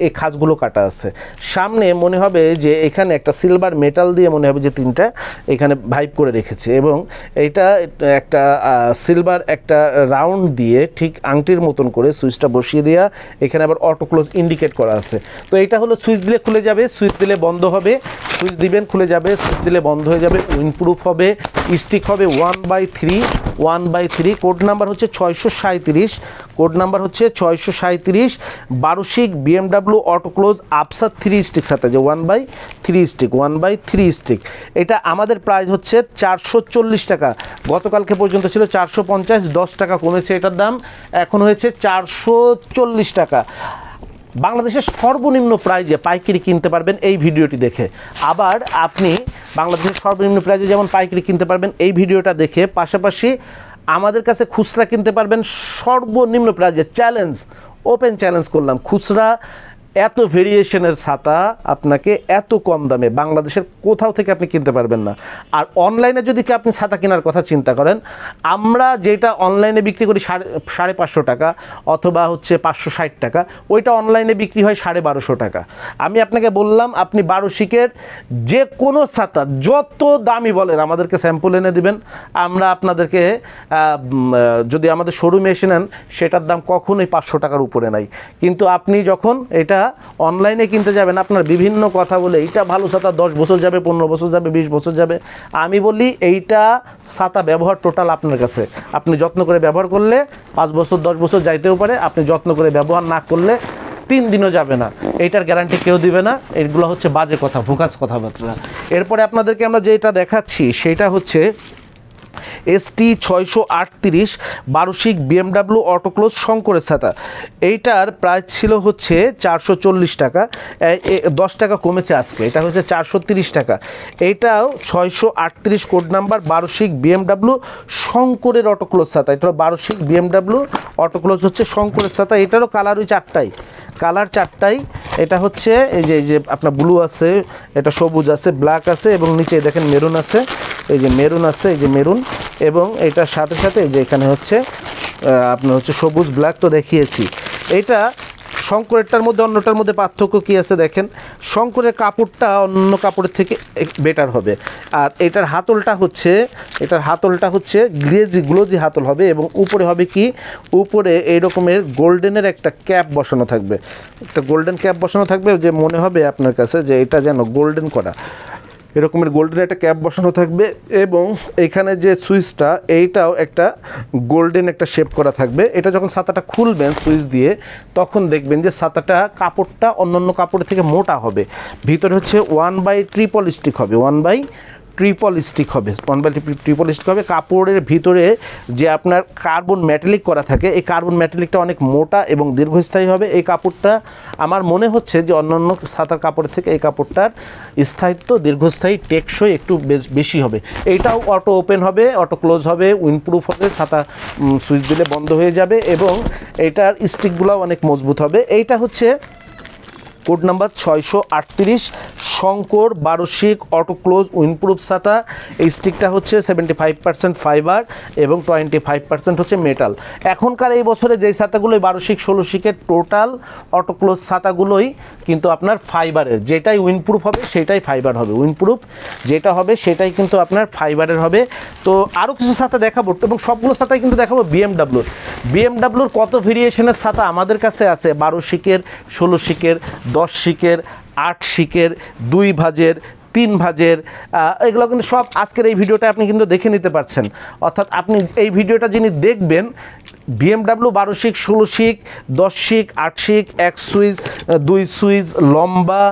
এই খাঁজগুলো কাটা আছে। সামনে মনে হবে যে এখানে একটা সিলভার মেটাল দিয়ে মনে হবে যে 3টা এখানে ভাইব করে রেখেছে এবং এইটা একটা সিলভার একটা রাউন্ড দিয়ে ঠিক আংটির মতন করে সুইচটা বসিয়ে দেওয়া, এখানে আবার অটোক্লোজ ইন্ডিকেট করা আছে। তো এটা হলো সুইচ দিলে খুলে যাবে, সুইচ দিলে বন্ধ হবে, সুইচ দিবেন খুলে যাবে, সুইচ দিলে বন্ধ হয়ে যাবে, উইন্ডপ্রুফ হবে, স্টিক হবে 1/3। কোড নাম্বার হচ্ছে 637, কোড নাম্বার হচ্ছে 637। 12 শিক BMW অটোক্লোজ আফসার 3 স্টিক সাথে যে 1/3 স্টিক। এটা আমাদের প্রাইস হচ্ছে 440 টাকা, গতকালকে পর্যন্ত ছিল 450, 10 টাকা কমেছে এটার দাম, এখন হয়েছে 440 টাকা। বাংলাদেশের সর্বনিম্ন প্রাইজে পাইকারি কিনতে পারবেন এই ভিডিওটি দেখে। আবার আপনি বাংলাদেশের সর্বনিম্ন প্রাইজে যেমন পাইকারি কিনতে পারবেন এই ভিডিওটা দেখে, পাশাপাশি আমাদের কাছে খুচরা কিনতে পারবেন সর্বনিম্ন প্রাইজে। চ্যালেঞ্জ, ওপেন চ্যালেঞ্জ করলাম, খুচরা এত ভেরিয়েশনের ছাতা আপনাকে এত কম দামে বাংলাদেশের কোথাও থেকে আপনি কিনতে পারবেন না। আর অনলাইনে যদি কি আপনি ছাতা কেনার কথা চিন্তা করেন, আমরা যেটা অনলাইনে বিক্রি করি 550 টাকা অথবা হচ্ছে 560 টাকা, ওইটা অনলাইনে বিক্রি হয় 1250 টাকা। আমি আপনাকে বললাম আপনি 12 শিকের যে কোনো ছাতা যত দামি বলেন আমাদেরকে স্যাম্পল এনে দিবেন, আমরা আপনাদেরকে যদি আমাদের শোরুমে এসে নেন সেটার দাম কখনোই 500 টাকার উপরে নাই। কিন্তু আপনি যখন এটা অনলাইনে কিনতে যাবেন, আপনার বিভিন্ন কথা বলে এইটা ভালো ছাতা 10 বছর যাবে, 15 বছর যাবে, 20 বছর যাবে। আমি বলি এইটা ছাতা ব্যবহার টোটাল আপনার কাছে, আপনি যত্ন করে ব্যবহার করলে 5 বছর 10 বছর যাইতেও পারে, আপনি যত্ন করে ব্যবহার না করলে 3 দিনও যাবে না, এইটার গ্যারান্টি কেউ দিবে না। এগুলো হচ্ছে বাজে কথা, ভোকাস কথাবার্তা। এরপরে আপনাদেরকে আমরা যেটা দেখাচ্ছি সেটা হচ্ছে ST 638 12 BMW অটোক্লোজ শঙ্করের ছাতা। এইটার প্রাইস ছিল হচ্ছে 440 টাকা, 10 টাকা কমেছে আজকে, এটা হচ্ছে 430 টাকা। এইটাও 638 কোড নাম্বার 12 BMW শঙ্করের অটোক্লোজ ছাতা। এটা 12 BMW অটোক্লোজ হচ্ছে শঙ্করের ছাতা। এটারও কালার ওই চারটাই, কালার চারটাই। এটা হচ্ছে এই যে আপনার ব্লু আছে, এটা সবুজ আছে, ব্ল্যাক আছে এবং নিচে দেখেন মেরুন আছে, এই যে মেরুন আছে, এই যে মেরুন, এবং এটার সাথে সাথে এই যে এখানে হচ্ছে আপনার হচ্ছে সবুজ ব্ল্যাক তো দেখিয়েছি। এইটা শঙ্করেরটার মধ্যে অন্যটার মধ্যে পার্থক্য কী আছে দেখেন, শঙ্করের কাপড়টা অন্য কাপড়ের থেকে বেটার হবে। আর এটার হাতলটা হচ্ছে গ্লোজি হাতল হবে এবং উপরে হবে কি, উপরে এই রকমের গোল্ডেনের একটা ক্যাপ বসানো থাকবে, একটা গোল্ডেন ক্যাপ বসানো থাকবে, যে মনে হবে আপনার কাছে যে এটা যেন গোল্ডেন করা, এরকমের গোল্ডেন একটা ক্যাপ বসানো থাকবে। এবং এইখানে যে সুইচটা, এইটাও একটা গোল্ডেন একটা শেপ করা থাকবে। এটা যখন ছাতাটা খুলবেন সুইচ দিয়ে, তখন দেখবেন যে ছাতাটা কাপড়টা অন্যান্য কাপড়ের থেকে মোটা হবে। ভিতরে হচ্ছে 1/3 স্টিক হবে, 1/3 স্টিক হবে, 1/3 স্টিক হবে। কাপড়ের ভিতরে যে আপনার কার্বন মেটালিক করা থাকে, এই কার্বন মেটালিকটা অনেক মোটা এবং দীর্ঘস্থায়ী হবে। এই কাপড়টা আমার মনে হচ্ছে যে অন্যান্য ছাতার কাপড়ের থেকে এই কাপড়টার স্থায়িত্ব, দীর্ঘস্থায়ী, টেকসই একটু বেশি হবে। এইটাও অটো ওপেন হবে, অটো ক্লোজ হবে, উইন্ডপ্রুফ হবে, ছাতা সুইচ দিলে বন্ধ হয়ে যাবে এবং এইটার স্টিকগুলো অনেক মজবুত হবে। এইটা হচ্ছে code number 638 Shankar 12 auto close windproof ছাতা। এই স্টিকটা হচ্ছে 75% ফাইবার এবং 25% হচ্ছে মেটাল। এখনকার এই বছরে যেই ছাতাগুলোই 12 16 টোটাল অটো ক্লোজ ছাতাগুলোই কিন্তু আপনার ফাইবারের, যেটাই উইন্ডপ্রুফ হবে সেটাই ফাইবার হবে, উইন্ডপ্রুফ যেটা হবে সেটাই কিন্তু আপনার ফাইবারের হবে। তো আরও কিছু ছাতা দেখাবো এবং সবগুলো ছাতাই কিন্তু দেখাবো বিএমডাব্লুর কত ভেরিয়েশনের ছাতা আমাদের কাছে আছে, 12 শিকের, 16 শিকের, 10 শিকের, 8 শিকের, 2 ভাঁজের, 3 ভাঁজের, এগুলো কিন্তু সব আজকের এই ভিডিওটা আপনি কিন্তু দেখে নিতে পারছেন। অর্থাৎ আপনি এই ভিডিওটা যিনি দেখবেন, BMW 12 শিক, 16 শিক, 10 শিক, 8 শিক, 1 সুইচ, 2 সুইচ, লম্বা,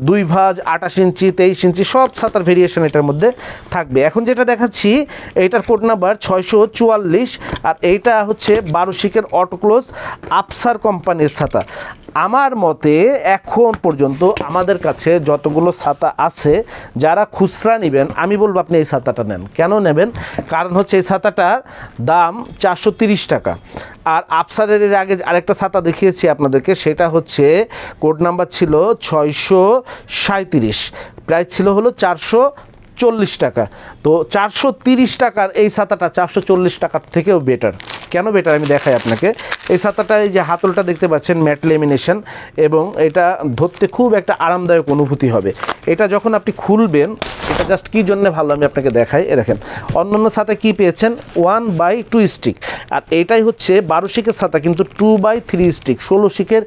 2 ভাঁজ, 28 ইঞ্চি, 23 ইঞ্চি, সব ছাতার ভেরিয়েশন এটার মধ্যে থাকবে। এখন যেটা দেখাচ্ছি এইটার কোড নাম্বার 644, আর এইটা হচ্ছে 12 শিকের অটোক্লোজ আফসার কোম্পানির ছাতা। আমার মতে এখন পর্যন্ত আমাদের কাছে যতগুলো ছাতা আছে, যারা খুচরা নেবেন আমি বলবো আপনি এই ছাতাটা নেন। কেন নেবেন? কারণ হচ্ছে এই ছাতাটার দাম 430 টাকা। আর আফসারের এর আগে আরেকটা ছাতা দেখিয়েছি আপনাদেরকে, সেটা হচ্ছে কোড নাম্বার ছিল 637, প্রাইস ছিল হলো 440 টাকা। তো 430 টাকার এই ছাতাটা 440 টাকার থেকেও বেটার। কেন বেটার আমি দেখাই আপনাকে। এই ছাতাটা, এই যে হাতলটা দেখতে পাচ্ছেন ম্যাট লেমিনেশন, এবং এটা ধরতে খুব একটা আরামদায়ক অনুভূতি হবে। এটা যখন আপনি খুলবেন, এটা জাস্ট কী জন্য ভালো আমি আপনাকে দেখাই। দেখেন অন্যান্য ছাতা কি পেয়েছেন, 1/2 স্টিক, আর এইটাই হচ্ছে 12 শিকের ছাতা কিন্তু 2/3 স্টিক, 16 শিকের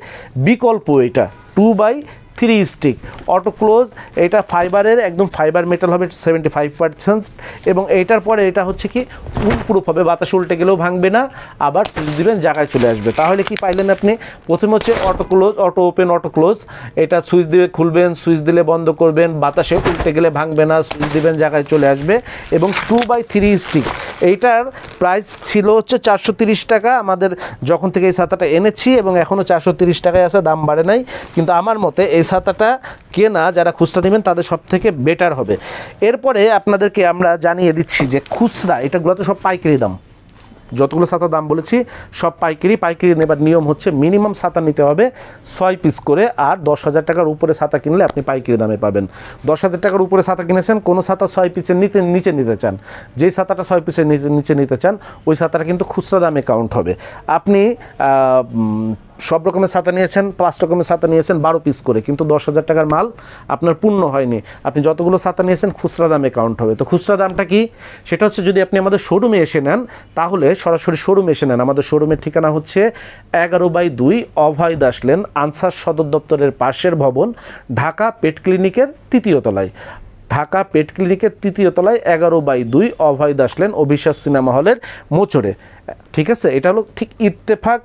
বিকল্প এটা 2/3 স্টিক অটো ক্লোজ। এটা ফাইবারের, একদম ফাইবার মেটাল হবে 75%, এবং এইটার পরে এটা হচ্ছে কি উইন্ডপ্রুফ হবে, বাতাস উল্টে গেলেও ভাঙবে না, আবার সুইচ দিবেন জায়গায় চলে আসবে। তাহলে কি পাইলেন আপনি? প্রথমে হচ্ছে auto close, auto open, auto close. এটা সুইচ দিয়ে খুলবেন, সুইচ দিলে বন্ধ করবেন, বাতাসে উল্টে গেলে ভাঙবে না, সুইচ দিবেন জায়গায় চলে আসবে। এবং 2/3 স্টিক, এইটার প্রাইস ছিল হচ্ছে 430 টাকা আমাদের যখন থেকে এই ছাতাটা এনেছি, এবং এখনও 430 টাকায় আছে, দাম বাড়ে নাই। কিন্তু আমার মতে এই ছাতাটা কেনা যারা খুচরা নেবেন তাদের সব থেকে বেটার হবে। এরপরে আপনাদেরকে আমরা জানিয়ে দিচ্ছি যে খুচরা এটাগুলো তো সব পাইকারি দাম, যতগুলো ছাতা দাম বলেছি সব পাইকারি নেবার নিয়ম হচ্ছে মিনিমাম ছাতা নিতে হবে 6 পিস করে, আর 10,000 টাকার উপরে ছাতা কিনলে আপনি পাইকারি দামে পাবেন। 10,000 টাকার উপরে ছাতা কিনেছেন, কোনো ছাতা 6 পিসের নিচে নিতে চান, যেই ছাতাটা 6 পিসের নিচে নিতে চান ওই ছাতাটা কিন্তু খুচরা দামে কাউন্ট হবে। আপনি সব রকমের ছাতা নিয়েছেন, 5 রকমের ছাতা নিয়েছেন 12 পিস করে, কিন্তু 10,000 টাকার মাল আপনার পূর্ণ হয়নি। আপনি যতগুলো ছাতা নিয়েছেন খুচরা দামে কাউন্ট হবে। তো খুচরা দামটা কি, সেটা হচ্ছে যদি আপনি আমাদের শোরুমে এসে নেন, তাহলে সরাসরি শোরুমে এসে নেন। আমাদের শোরুমের ঠিকানা হচ্ছে 11/2 অভয় দাস লেন, আনসার সদর দপ্তরের পাশের ভবন, ঢাকা পেট ক্লিনিকের 3য় তলায়। ঢাকা পেট ক্লিনিকের 3য় তলায় 11/2 অভয় দাস লেন, অভিশ্বাস সিনেমা হলের মোচরে। ঠিক আছে, এটা হলো ঠিক ইত্তেফাক,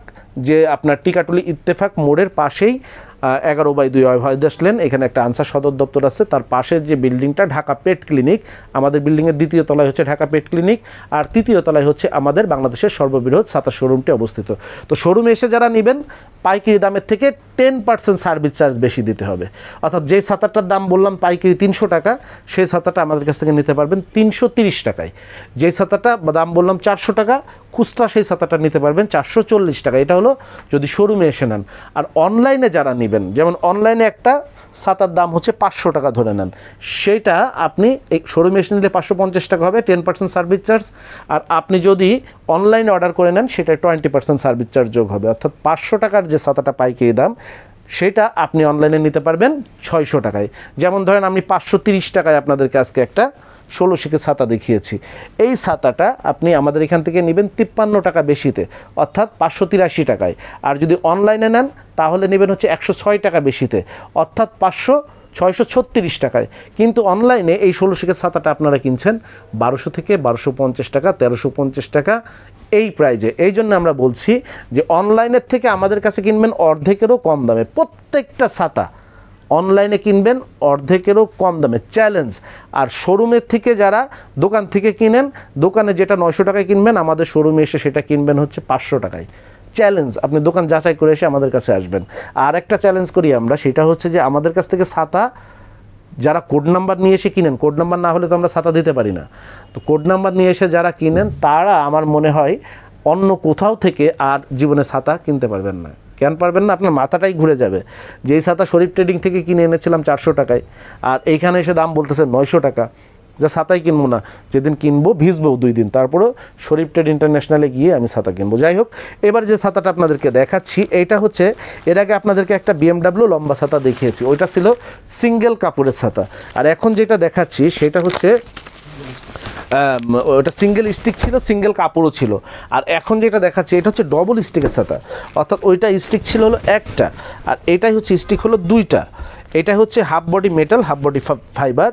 যে আপনার টিকাটুলি ইত্তেফাক মোড়ের পাশেই 11/2 অভয় দাস লেন। এখানে একটা আনসার সদর দপ্তর আছে, তার পাশের যে বিল্ডিংটা ঢাকা পেট ক্লিনিক, আমাদের বিল্ডিংয়ের 2য় তলায় হচ্ছে ঢাকা পেট ক্লিনিক, আর 3য় তলায় হচ্ছে আমাদের বাংলাদেশের সর্ববৃহৎ ছাতা শোরুমটি অবস্থিত। তো শোরুমে এসে যারা নেবেন পাইকারি দামের থেকে 10% সার্ভিস চার্জ বেশি দিতে হবে। অর্থাৎ যেই ছাতাটার দাম বললাম পাইকারি 300 টাকা, সেই ছাতাটা আমাদের কাছ থেকে নিতে পারবেন 330 টাকায়। যেই ছাতাটা দাম বললাম 400 টাকা, খুচরা সেই ছাতাটা নিতে পারবেন 440 টাকা। এটা হলো যদি শোরুমে এসে নেন। আর অনলাইনে যারা নেবেন, যেমন অনলাইনে একটা ছাতার দাম হচ্ছে 500 টাকা ধরে নেন, সেইটা আপনি এই শোরুমে এসে নিলে 550 টাকা হবে, 10% সার্ভিস চার্জ। আর আপনি যদি অনলাইনে অর্ডার করে নেন সেটা 20% সার্ভিস চার্জ যোগ হবে। অর্থাৎ 500 টাকার যে ছাতাটা পাইকারি দাম, সেটা আপনি অনলাইনে নিতে পারবেন 600 টাকায়। যেমন ধরেন আমি 530 টাকায় আপনাদেরকে আজকে একটা 16 শিকের ছাতা দেখিয়েছি। এই ছাতাটা আপনি আমাদের এখান থেকে নেবেন 53 টাকা বেশিতে, অর্থাৎ 583 টাকায়। আর যদি অনলাইনে নেন তাহলে নেবেন হচ্ছে 106 টাকা বেশিতে, অর্থাৎ 636 টাকায়। কিন্তু অনলাইনে এই 16 শিকের ছাতাটা আপনারা কিনছেন 1200 থেকে 1250 টাকা, 1350 টাকা এই প্রাইজে। এই জন্য আমরা বলছি যে অনলাইনের থেকে আমাদের কাছে কিনবেন অর্ধেকেরও কম দামে। প্রত্যেকটা ছাতা অনলাইনে কিনবেন অর্ধেকেরও কম দামে, চ্যালেঞ্জ। আর শোরুমের থেকে যারা দোকান থেকে কিনেন, দোকানে যেটা 900 টাকায় কিনবেন, আমাদের শোরুমে এসে সেটা কিনবেন হচ্ছে 500 টাকায়। চ্যালেঞ্জ, আপনি দোকান যাচাই করে এসে আমাদের কাছে আসবেন। আর একটা চ্যালেঞ্জ করি আমরা, সেটা হচ্ছে যে আমাদের কাছ থেকে ছাতা যারা কোড নাম্বার নিয়ে এসে কিনেন, কোড নাম্বার না হলে তো আমরা ছাতা দিতে পারি না, তো কোড নাম্বার নিয়ে এসে যারা কিনেন তারা আমার মনে হয় অন্য কোথাও থেকে আর জীবনে ছাতা কিনতে পারবেন না। কেন পারবেন না? আপনার মাথাটাই ঘুরে যাবে। যেই ছাতা শরীফ ট্রেডিং থেকে কিনে এনেছিলাম 400 টাকায়, আর এইখানে এসে দাম বলতেছে 900 টাকা। যা ছাতাই কিনবো না, যেদিন কিনবো ভিজবো 2 দিন, তারপরেও শরীফ ট্রেড ইন্টারন্যাশনালে গিয়ে আমি ছাতা কিনবো। যাই হোক, এবার যে ছাতাটা আপনাদেরকে দেখাচ্ছি, এইটা হচ্ছে এর আগে আপনাদেরকে একটা BMW লম্বা ছাতা দেখিয়েছি, ওইটা ছিল সিঙ্গেল কাপড়ের ছাতা। আর এখন যেটা দেখাচ্ছি সেটা হচ্ছে ওটা সিঙ্গেল স্টিক ছিল, সিঙ্গেল কাপড়ও ছিল। আর এখন যেটা দেখাচ্ছি এটা হচ্ছে ডবল স্টিকের ছাতা, অর্থাৎ ওইটা স্টিক ছিল হলো একটা, আর এটাই হচ্ছে স্টিক হলো 2টা। এটা হচ্ছে half body metal, half body fibre,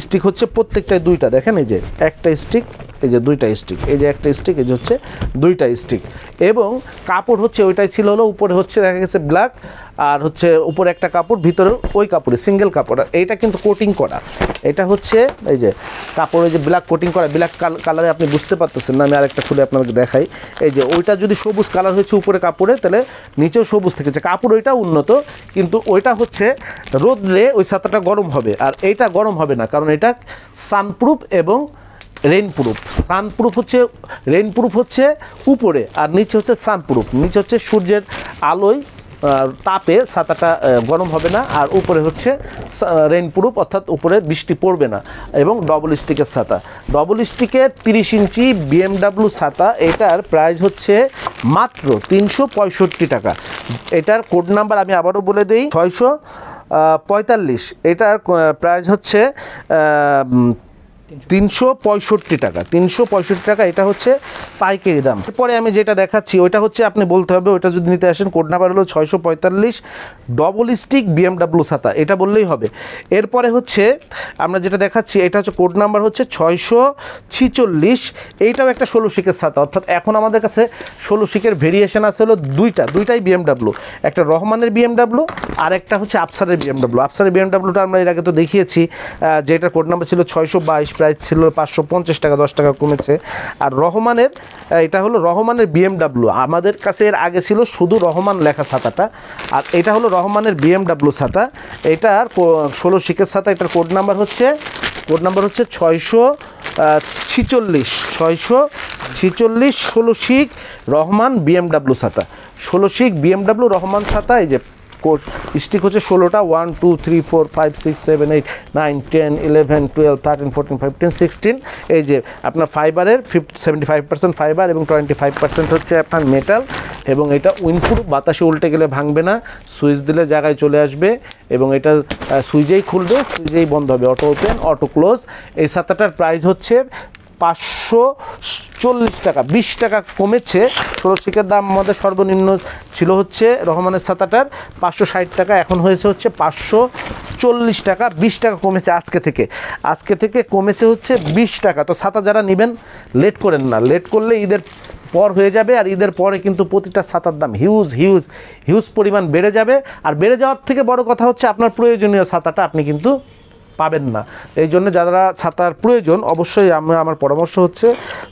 stick হচ্ছে প্রত্যেকটায় 2টা। দেখেন এই যে একটা স্টিক, এই যে 2টা স্টিক, এই যে একটা স্টিক, এই যে হচ্ছে 2টা স্টিক। এবং কাপড় হচ্ছে ওইটাই ছিল হলো, উপরে হচ্ছে দেখা গেছে ব্ল্যাক, আর হচ্ছে উপরে একটা কাপড়, ভিতরে ওই কাপড়ে সিঙ্গেল কাপড়। আর এইটা কিন্তু কোটিং করা, এটা হচ্ছে এই যে কাপড়ে যে ব্ল্যাক কোটিং করা, ব্ল্যাক কালারে আপনি বুঝতে পারতেছেন না, আমি আরেকটা খুলে আপনাকে দেখাই। এই যে ওইটা যদি সবুজ কালার হয়েছে উপরে কাপড়ে, তাহলে নিচেও সবুজ থেকেছে। কাপড় ওইটা উন্নত, কিন্তু ওইটা হচ্ছে রোদলে ওই ছাতাটা গরম হবে, আর এইটা গরম হবে না, কারণ এটা সানপ্রুফ এবং রেইনপ্রুফ। সানপ্রুফ হচ্ছে, রেইনপ্রুফ হচ্ছে উপরে, আর নিচে হচ্ছে সানপ্রুফ। নিচে হচ্ছে সূর্যের আলোয় তাপে ছাতাটা গরম হবে না, আর উপরে হচ্ছে রেইনপ্রুফ, অর্থাৎ উপরে বৃষ্টি পড়বে না। এবং ডবল স্টিকের ছাতা, ডবল স্টিকের 30 ইঞ্চি BMW ছাতা, এটার প্রাইস হচ্ছে মাত্র 365 টাকা। এটার কোড নাম্বার আমি আবারও বলে দিই, 645। এটার প্রাইস হচ্ছে 365 টাকা, 365 টাকা। এটা হচ্ছে পাইকারি দাম। এরপরে আমি যেটা দেখাচ্ছি ওইটা হচ্ছে আপনি বলতে হবে, ওইটা যদি নিতে আসেন কোড নাম্বার হলো 645, ডবল স্টিক BMW ছাতা, এটা বললেই হবে। এরপরে হচ্ছে আমরা যেটা দেখাচ্ছি এটা হচ্ছে কোড নাম্বার হচ্ছে 646, এইটাও একটা 16 শিকের ছাতা। অর্থাৎ এখন আমাদের কাছে 16 শিকের ভেরিয়েশন আছে হলো দুইটাই BMW, একটা রহমানের BMW আর একটা হচ্ছে আফসারের BMW। আফসারের BMWটা আমরা এর আগে তো দেখিয়েছি, যেটা কোড নাম্বার ছিল 622, প্রাইস ছিল 550 টাকা, 10 টাকা কমেছে। আর রহমানের, এটা হলো রহমানের BMW, আমাদের কাছে এর আগে ছিল শুধু রহমান লেখা ছাতাটা, আর এটা হলো রহমানের BMW ছাতা। এটার 16 শিকের ছাতা, এটার কোড নাম্বার হচ্ছে 646। 46 646 16 শিক রহমান BMW ছাতা, 16 শিক BMW রহমান ছাতা। এই যে কোড স্টিক হচ্ছে 16টা, 1 2 3 4 5 6 7 8 9 10 11 12 13 14 15 16। এই যে আপনার ফাইবারের 75% ফাইবার এবং 25% হচ্ছে আপনার মেটাল, এবং এটা উইন্ডপ্রুফ, বাতাসে উল্টে গেলে ভাঙবে না, সুইচ দিলে জায়গায় চলে আসবে, এবং এটা সুইচেই খুলবে, সুইচেই বন্ধ হবে, অটো ওপেন অটো ক্লোজ। এই ছাতাটার প্রাইস হচ্ছে 540 টাকা, 20 টাকা কমেছে। 16 শিকের দাম আমাদের সর্বনিম্ন ছিল হচ্ছে রহমানের ছাতাটার 560 টাকা, এখন হয়েছে হচ্ছে 540 টাকা, 20 টাকা কমেছে আজকে থেকে কমেছে হচ্ছে 20 টাকা। তো ছাতা যারা নেবেন লেট করেন না, লেট করলে ঈদের পর হয়ে যাবে, আর ঈদের পরে কিন্তু প্রতিটা ছাতার দাম হিউজ পরিমাণ বেড়ে যাবে। আর বেড়ে যাওয়ার থেকে বড় কথা হচ্ছে আপনার প্রয়োজনীয় ছাতাটা আপনি কিন্তু পাবেন না। এই জন্য যারা ছাতার প্রয়োজন, অবশ্যই আমার পরামর্শ হচ্ছে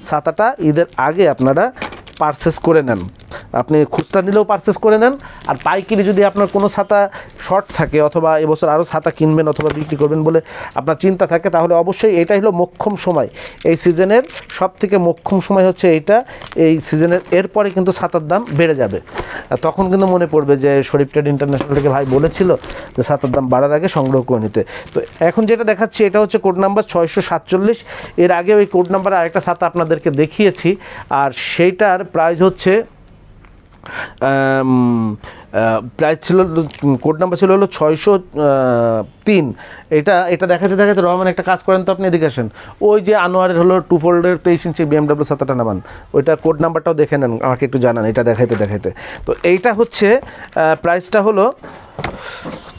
ছাতাটা ঈদের আগে আপনারা পারচেস করে নেন। আপনি খুচরা নিলেও পারচেস করে নেন, আর পাইকারি যদি আপনার কোনো ছাতা শর্ট থাকে, অথবা এবছর আরও ছাতা কিনবেন অথবা বিক্রি করবেন বলে আপনার চিন্তা থাকে, তাহলে অবশ্যই এটাই হলো মোক্ষম সময়। এই সিজনের সব থেকে মোক্ষম সময় হচ্ছে এইটা। এই সিজনের এরপরে কিন্তু ছাতার দাম বেড়ে যাবে, তখন কিন্তু মনে পড়বে যে শরীফ ট্রেড ইন্টারন্যাশনাল থেকে ভাই বলেছিল যে ছাতার দাম বাড়ার আগে সংগ্রহ করে নিতে। তো এখন যেটা দেখাচ্ছি এটা হচ্ছে কোড নাম্বার 647। এর আগে ওই কোড নাম্বারে আরেকটা ছাতা আপনাদেরকে দেখিয়েছি, আর সেইটার প্রাইস হচ্ছে প্রাইস ছিল, কোড নাম্বার ছিল হলো 603। এটা দেখাতে রহমান একটা কাজ করেন তো, আপনি এদিকে আসেন, ওই যে আনোয়ারের হলো 2 ফোল্ডের 23 ইঞ্চি BMW ছাতাটা নামান, ওইটা কোড নাম্বারটাও দেখে নেন, আমাকে একটু জানান এটা দেখাইতে। তো এইটা হচ্ছে প্রাইসটা হলো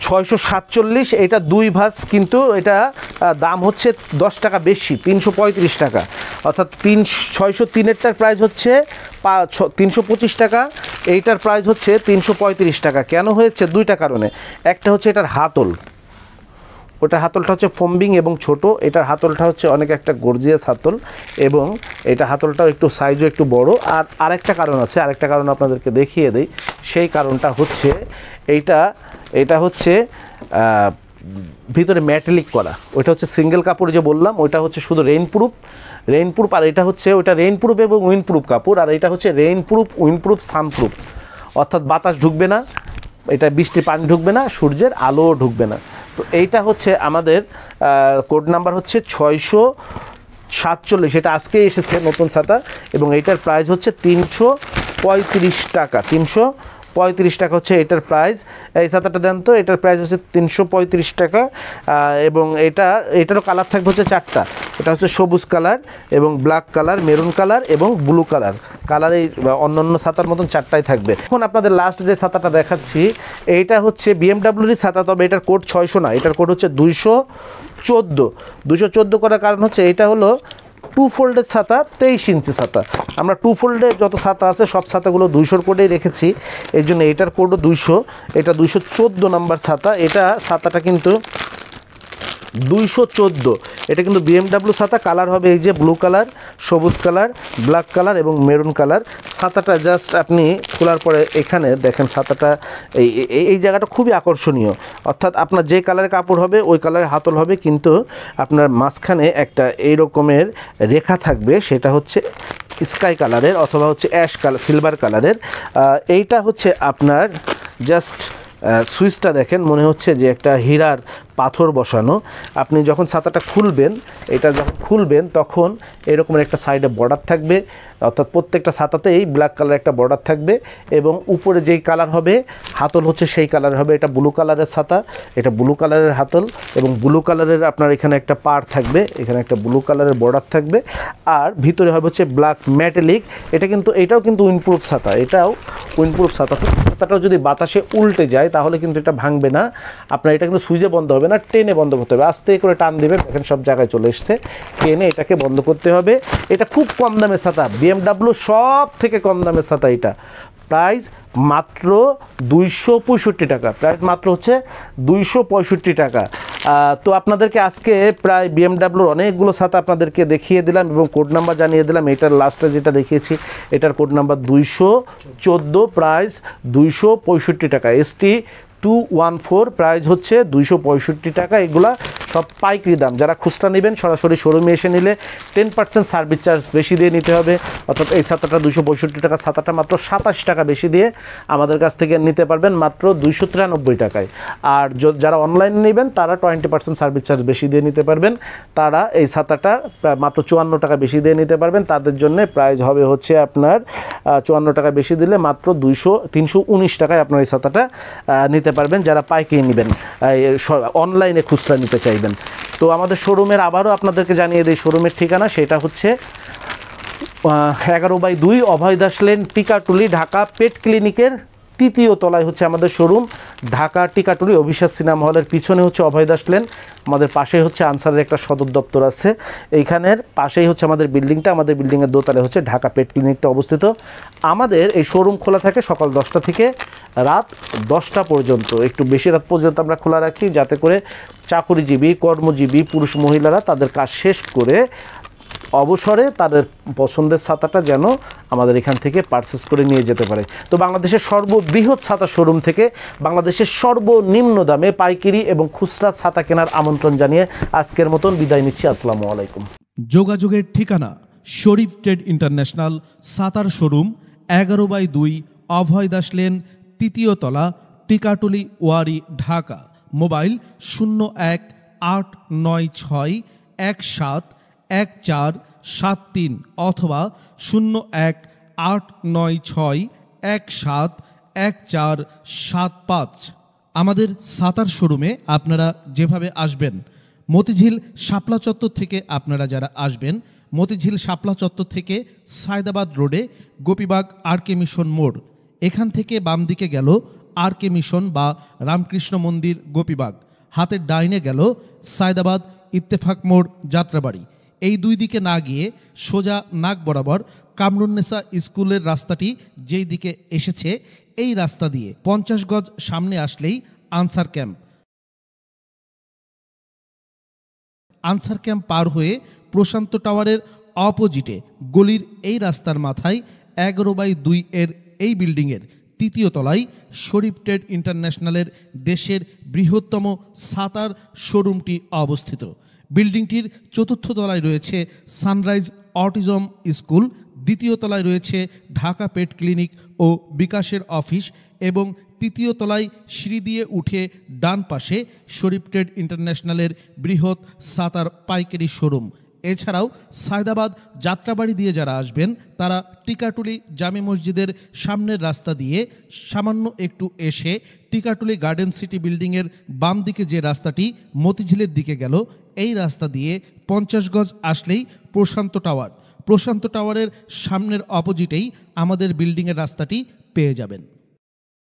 647। এটা 2 ভাঁজ, কিন্তু এটা দাম হচ্ছে 10 টাকা বেশি, 335 টাকা, অর্থাৎ 603-এরটার প্রাইস হচ্ছে 325 টাকা, এইটার প্রাইস হচ্ছে 335 টাকা। কেন হয়েছে? দুইটা কারণে। একটা হচ্ছে এটার হাতল, ওটার হাতলটা হচ্ছে ফোম্বিং এবং ছোট, এটার হাতলটা হচ্ছে অনেক একটা গর্জিয়াস হাতল, এবং এটা হাতলটাও একটু সাইজও একটু বড়। আর আরেকটা কারণ আছে, আরেকটা কারণ আপনাদেরকে দেখিয়ে দেই। সেই কারণটা হচ্ছে এটা হচ্ছে ভিতরে ম্যাটেলিক করা, ওইটা হচ্ছে সিঙ্গেল কাপড় যে বললাম, ওইটা হচ্ছে শুধু রেইনপ্রুফ, আর এটা হচ্ছে ওইটা রেইনপ্রুফ এবং উইন্ডপ্রুফ কাপড়, আর এটা হচ্ছে রেইনপ্রুফ, উইন্ডপ্রুফ, সানপ্রুফ, অর্থাৎ বাতাস ঢুকবে না, এটা বৃষ্টি পানি ঢুকবে না, সূর্যের আলো ঢুকবে না। তো এইটা হচ্ছে আমাদের কোড নাম্বার হচ্ছে 647, এটা আজকেই এসেছে নতুন ছাতা, এবং এইটার প্রাইস হচ্ছে 335 টাকা। 335 টাকা হচ্ছে এটার প্রাইস। এই ছাতাটা দেন তো, এটার প্রাইস হচ্ছে 335 টাকা, এবং এটারও কালার থাকবে হচ্ছে 4টা। এটা হচ্ছে সবুজ কালার এবং ব্ল্যাক কালার, মেরুন কালার এবং ব্লু কালার। এই অন্যান্য ছাতার মতন 4টাই থাকবে। এখন আপনাদের লাস্ট যে ছাতাটা দেখাচ্ছি, এইটা হচ্ছে BMW-র ছাতা, তবে এটার কোড 600 না, এটার কোড হচ্ছে 214 করার কারণ হচ্ছে এটা হলো 2 ফোল্ডের ছাতা, 23 ইঞ্চি ছাতা। আমরা 2 ফোল্ডে যত ছাতা আছে সব ছাতাগুলো 200 কোডেই রেখেছি, এই জন্য এটার কোডও 200। এটা 214 নাম্বার ছাতা, ছাতাটা কিন্তু 214। এটা কিন্তু BMW ছাতা, কালার হবে এই যে ব্লু কালার, সবুজ কালার, ব্ল্যাক কালার এবং মেরুন কালার। ছাতাটা জাস্ট আপনি খোলার পরে এখানে দেখেন, ছাতাটা এই জায়গাটা খুবই আকর্ষণীয়, অর্থাৎ আপনার যে কালারের কাপড় হবে ওই কালারের হাতল হবে, কিন্তু আপনার মাঝখানে একটা এই রকমের রেখা থাকবে, সেটা হচ্ছে স্কাই কালারের অথবা হচ্ছে অ্যাশ কালার, সিলভার কালারের। এইটা হচ্ছে আপনার জাস্ট সুইচটা দেখেন, মনে হচ্ছে যে একটা হীরার পাথর বসানো। আপনি যখন ছাতাটা খুলবেন, তখন এরকমের একটা সাইডে বর্ডার থাকবে, অর্থাৎ প্রত্যেকটা ছাতাতেই ব্ল্যাক কালার একটা বর্ডার থাকবে, এবং উপরে যেই কালার হবে হাতল হচ্ছে সেই কালার হবে। এটা ব্লু কালারের ছাতা, এটা ব্লু কালারের হাতল, এবং ব্লু কালারের আপনার এখানে একটা পার থাকবে, এখানে একটা ব্লু কালারের বর্ডার থাকবে, আর ভিতরে হবে হচ্ছে ব্ল্যাক ম্যাটেলিক। এটাও কিন্তু উইন্ডপ্রুফ ছাতা, ছাতাটাও যদি বাতাসে উল্টে যায় তাহলে কিন্তু এটা ভাঙবে না। আপনার এটা কিন্তু সুইচে বন্ধ হবে না, টেনে বন্ধ করতে হবে, আস্তে করে টান দেবে, দেখেন সব জায়গায় চলে এসছে, টেনে এটাকে বন্ধ করতে হবে। এটা খুব কম দামের ছাতা, BMW সব থেকে কম দামের ছাতা। এটা প্রাইস মাত্র 265 টাকা, প্রাইস মাত্র হচ্ছে 265 টাকা। তো আপনাদেরকে আজকে প্রায় BMW-র অনেকগুলো ছাতা আপনাদেরকে দেখিয়ে দিলাম এবং কোড নাম্বার জানিয়ে দিলাম। এটার লাস্টে যেটা দেখিয়েছি এটার কোড নাম্বার 214, প্রাইস 265 টাকা। ST 214, প্রাইস হচ্ছে 265 টাকা। এগুলা সব পাইকারি দাম। যারা খুচরা নেবেন সরাসরি শোরুমে এসে নিলে 10% সার্ভিস চার্জ বেশি দিয়ে নিতে হবে, অর্থাৎ এই ছাতাটা 265 টাকা, ছাতাটা মাত্র 27 টাকা বেশি দিয়ে আমাদের কাছ থেকে নিতে পারবেন মাত্র 293 টাকায়। আর যারা অনলাইনে নেবেন তারা 20% সার্ভিস চার্জ বেশি দিয়ে নিতে পারবেন, তারা এই ছাতাটা মাত্র 54 টাকা বেশি দিয়ে নিতে পারবেন। তাদের জন্য প্রাইস হবে হচ্ছে আপনার 54 টাকা বেশি দিলে মাত্র 319 টাকায় আপনার এই ছাতাটা নিতে পারবেন, যারা পাইকারি নেবেন, অনলাইনে খুচরা নিতে চাইবেন। তো আমাদের শোরুমের আবারও আপনাদেরকে জানিয়ে দিই শোরুমের ঠিকানা, সেটা হচ্ছে 11/2 অভয় দাস লেন, টিকাটুলি, ঢাকা। পেট ক্লিনিকের 3য় তলায় হচ্ছে আমাদের শোরুম, ঢাকা টিকাটুলি অভিশ্বাস সিনেমা হলের পিছনে হচ্ছে অভয় দাস লেন। আমাদের পাশেই হচ্ছে আনসারের একটা সদর দপ্তর আছে, এইখানের পাশেই হচ্ছে আমাদের বিল্ডিংটা। আমাদের বিল্ডিংয়ের দোতলায় হচ্ছে ঢাকা পেট ক্লিনিকটা অবস্থিত। আমাদের এই শোরুম খোলা থাকে সকাল 10টা থেকে রাত 10টা পর্যন্ত, একটু বেশি রাত পর্যন্ত আমরা খোলা রাখি, যাতে করে চাকরিজীবী, কর্মজীবী পুরুষ মহিলারা তাদের কাজ শেষ করে অবসরে তাদের পছন্দের ছাতাটা যেন আমাদের এখান থেকে পারচেস করে নিয়ে যেতে পারে। তো বাংলাদেশের সর্ববৃহৎ ছাতা শোরুম থেকে বাংলাদেশের সর্বনিম্ন দামে পাইকারি এবং খুচরা ছাতা কেনার আমন্ত্রণ জানিয়ে আজকের মতন বিদায় নিচ্ছি। আসসালামু আলাইকুম। যোগাযোগের ঠিকানা শরীফ ট্রেড ইন্টারন্যাশনাল ছাতার শোরুম, 11/2 অভয় দাস লেন, 3য় তলা, টিকাটুলি, ওয়ারি, ঢাকা। মোবাইল 01-896-171473 অথবা 01-896-171475। আমাদের ছাতার শোরুমে আপনারা যেভাবে আসবেন, মতিঝিল শাপলা চত্বর থেকে আপনারা যারা আসবেন, মতিঝিল শাপলা চত্বর থেকে সায়দাবাদ রোডে গোপীবাগ আর.কে মিশন মোড়, এখান থেকে বাম দিকে গেল আর.কে মিশন বা রামকৃষ্ণ মন্দির গোপীবাগ, হাতের ডাইনে গেল সায়দাবাদ ইত্তেফাক মোড় যাত্রাবাড়ি। এই দুই দিকে না গিয়ে সোজা নাক বরাবর কামরুন্নেসা স্কুলের রাস্তাটি যেই দিকে এসেছে, এই রাস্তা দিয়ে 50 গজ সামনে আসলেই আনসার ক্যাম্প। আনসার ক্যাম্প পার হয়ে প্রশান্ত টাওয়ারের অপোজিটে গলির এই রাস্তার মাথায় 11/2 এর এই বিল্ডিংয়ের 3য় তলায় শরীফ ট্রেড ইন্টারন্যাশনালের দেশের বৃহত্তম ছাতার শোরুমটি অবস্থিত। বিল্ডিংটির 4র্থ তলায় রয়েছে সানরাইজ অটিজম স্কুল, 2য় তলায় রয়েছে ঢাকা পেট ক্লিনিক ও বিকাশের অফিস এবং 3য় তলায় সিঁড়ি দিয়ে উঠে ডান পাশে শরীফ ট্রেড ইন্টারন্যাশনালের বৃহৎ ছাতার পাইকারি শোরুম। এছাড়াও সায়দাবাদ যাত্রাবাড়ি দিয়ে যারা আসবেন তারা টিকাটুলি জামে মসজিদের সামনের রাস্তা দিয়ে সামান্য একটু এসে টিকাটুলি গার্ডেন সিটি বিল্ডিংয়ের বাম দিকে যে রাস্তাটি মতিঝিলের দিকে গেল, এই রাস্তা দিয়ে 50 গজ আসলেই প্রশান্ত টাওয়ার। প্রশান্ত টাওয়ারের সামনের অপোজিটেই আমাদের বিল্ডিংয়ের রাস্তাটি পেয়ে যাবেন।